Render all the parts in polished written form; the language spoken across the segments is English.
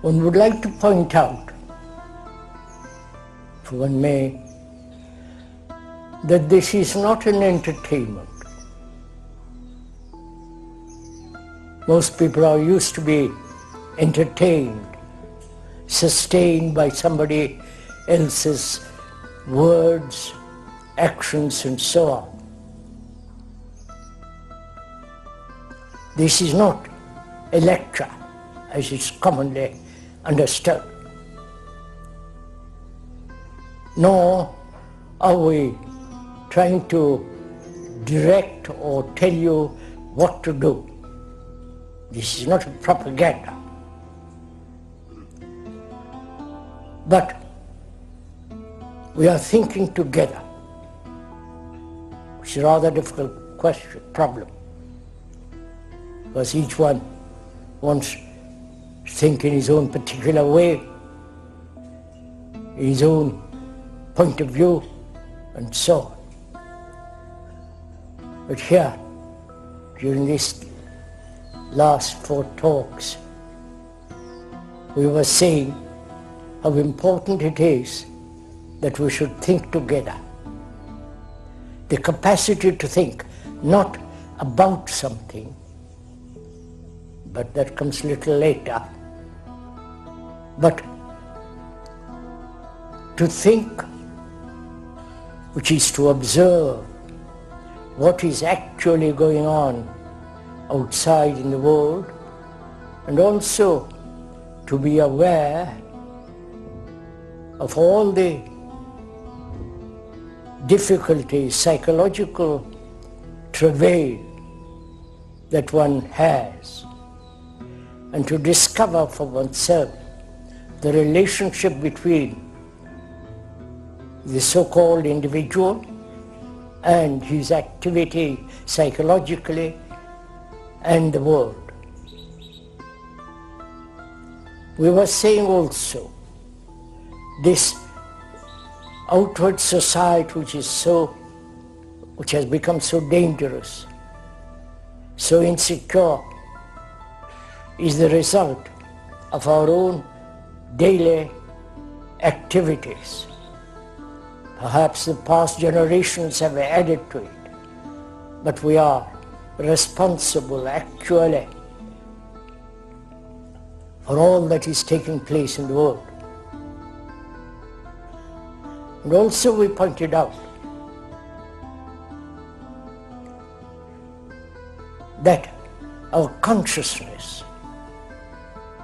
One would like to point out, if one may, that this is not an entertainment. Most people are used to be entertained, sustained by somebody else's words, actions, and so on. This is not a lecture, as is commonly understood. Nor are we trying to direct or tell you what to do. This is not a propaganda. But we are thinking together, which is a rather difficult problem, because each one wants to think in his own particular way, in his own point of view, and so on. But here, during these last 4 talks, we were saying how important it is that we should think together. The capacity to think not about something, but that comes a little later, but to think, which is to observe what is actually going on outside in the world, and also to be aware of all the difficulties, psychological travail that one has, and to discover for oneself the relationship between the so-called individual and his activity psychologically and the world. We were saying also this outward society which has become so dangerous, so insecure, is the result of our own daily activities. Perhaps the past generations have added to it, but we are responsible actually for all that is taking place in the world. And also we pointed out that our consciousness,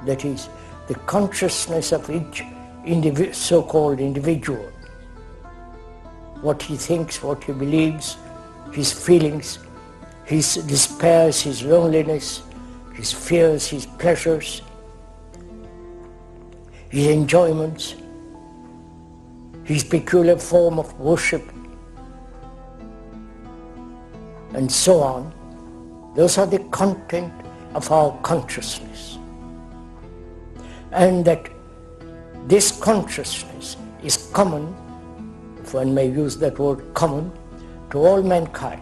that is, the consciousness of each so-called individual, what he thinks, what he believes, his feelings, his despairs, his loneliness, his fears, his pleasures, his enjoyments, his peculiar form of worship, and so on. Those are the content of our consciousness. And that this consciousness is common, if one may use that word common, to all mankind.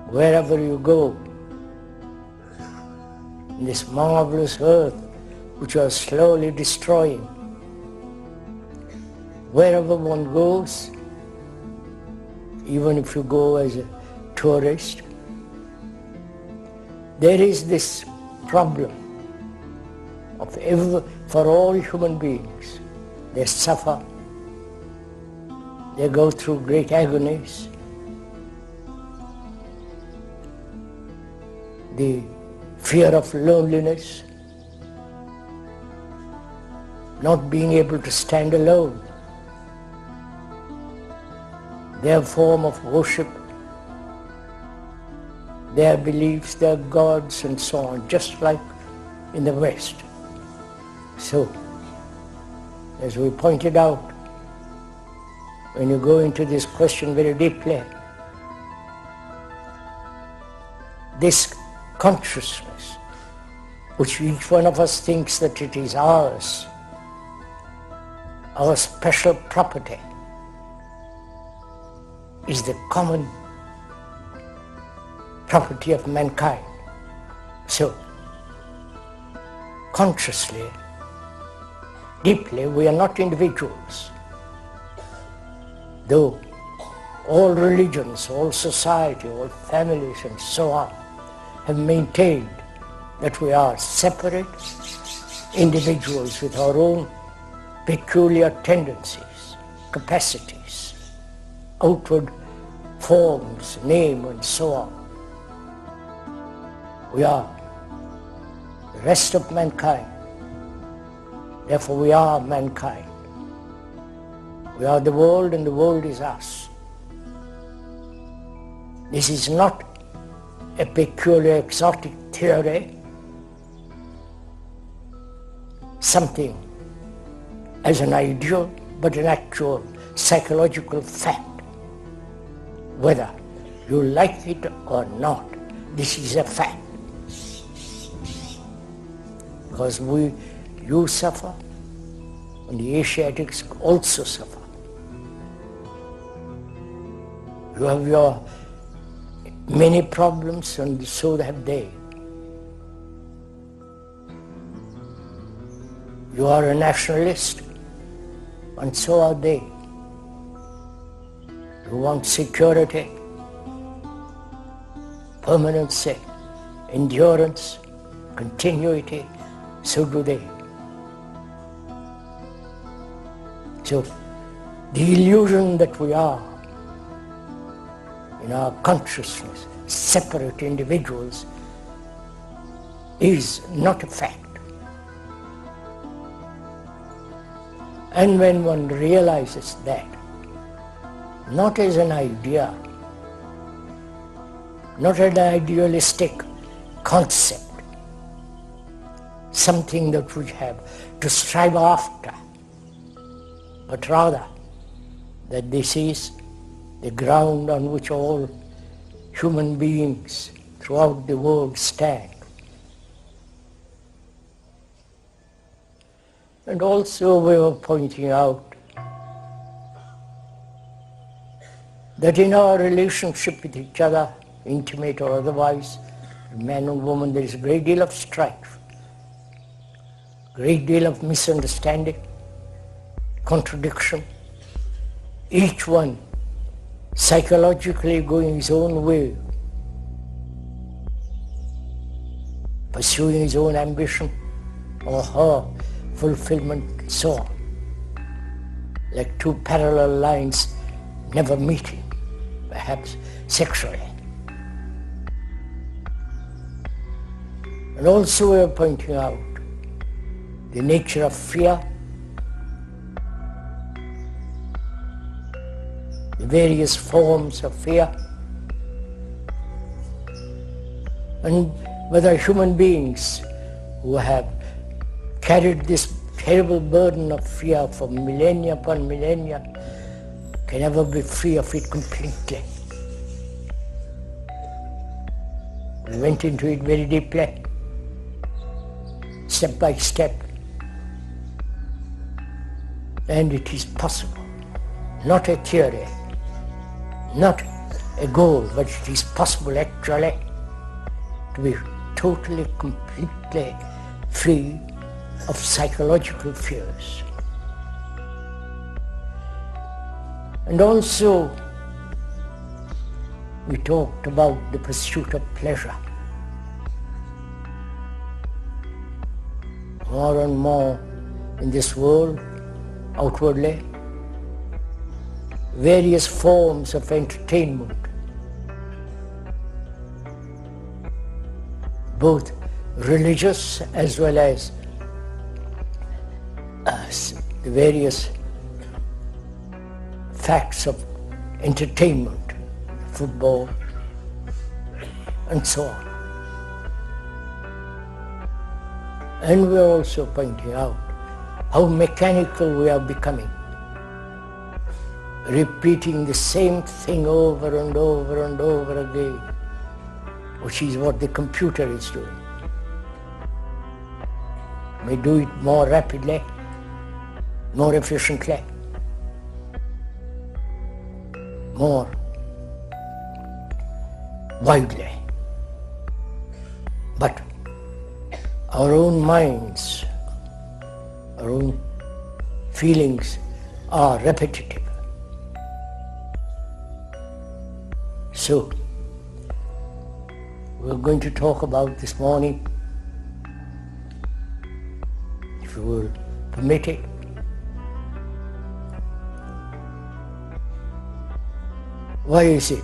Wherever you go, in this marvelous earth which you are slowly destroying, wherever one goes, even if you go as a tourist, there is this problem for all human beings. They suffer, they go through great agonies. The fear of loneliness, not being able to stand alone, their form of worship, their beliefs, their gods, and so on, just like in the West. So, as we pointed out, when you go into this question very deeply, this consciousness, which each one of us thinks that it is ours, our special property, is the common property of mankind. So, consciously, deeply, we are not individuals. Though all religions, all society, all families and so on have maintained that we are separate individuals with our own peculiar tendencies, capacities, outward forms, name and so on. We are the rest of mankind. Therefore we are mankind. We are the world and the world is us. This is not a peculiar exotic theory, something as an ideal, but an actual psychological fact. Whether you like it or not, this is a fact. Because you suffer, and the Asiatics also suffer. You have your many problems, and so have they. You are a nationalist, and so are they. You want security, permanency, endurance, continuity, so do they. So the illusion that we are, in our consciousness, separate individuals, is not a fact. And when one realizes that, not as an idea, not an idealistic concept, something that we have to strive after, but rather that this is the ground on which all human beings throughout the world stand. And also we were pointing out that in our relationship with each other, intimate or otherwise, man and woman, there is a great deal of strife, great deal of misunderstanding, contradiction, each one psychologically going his own way, pursuing his own ambition or her fulfillment and so on, like two parallel lines never meeting, perhaps sexually. And also we are pointing out the nature of fear, the various forms of fear, and whether human beings who have carried this terrible burden of fear for millennia upon millennia can ever be free of it completely. We went into it very deeply, step by step, and it is possible, not a theory, not a goal, but it is possible actually to be totally, completely free of psychological fears. And also we talked about the pursuit of pleasure. More and more in this world, outwardly, various forms of entertainment, both religious as well as the various facts of entertainment, football and so on. And we are also pointing out how mechanical we are becoming, repeating the same thing over and over and over again, which is what the computer is doing. May do it more rapidly, more efficiently, more widely. But our own minds, our own feelings are repetitive. So, we're going to talk about this morning, if you will permit it, why is it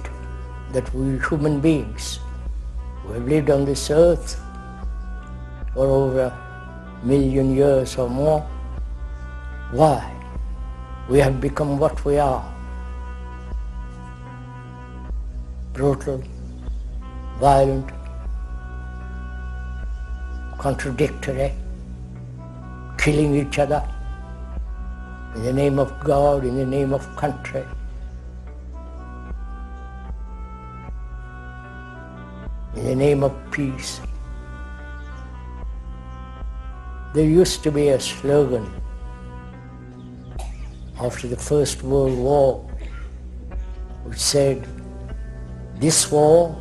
that we human beings who have lived on this earth for over 1,000,000 years or more, why we have become what we are? Brutal, violent, contradictory, killing each other in the name of God, in the name of country. In the name of peace. There used to be a slogan after the First World War which said, "This war,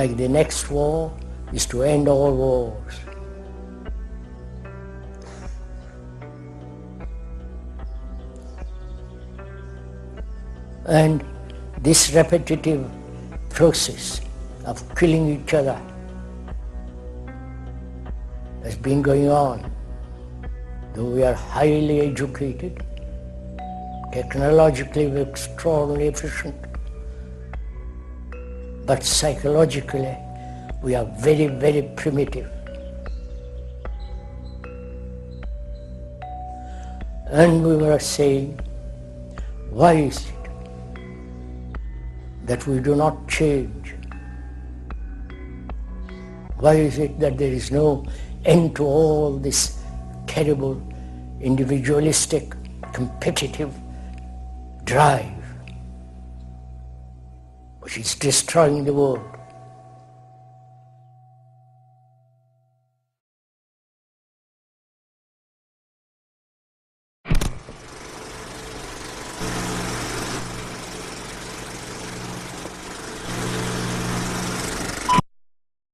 like the next war, is to end all wars." And this repetitive process of killing each other has been going on. Though we are highly educated, technologically we're extraordinarily efficient, but psychologically we are very, very primitive. And we were saying, why is it that we do not change? Why is it that there is no end to all this terrible, individualistic, competitive drive which is destroying the world?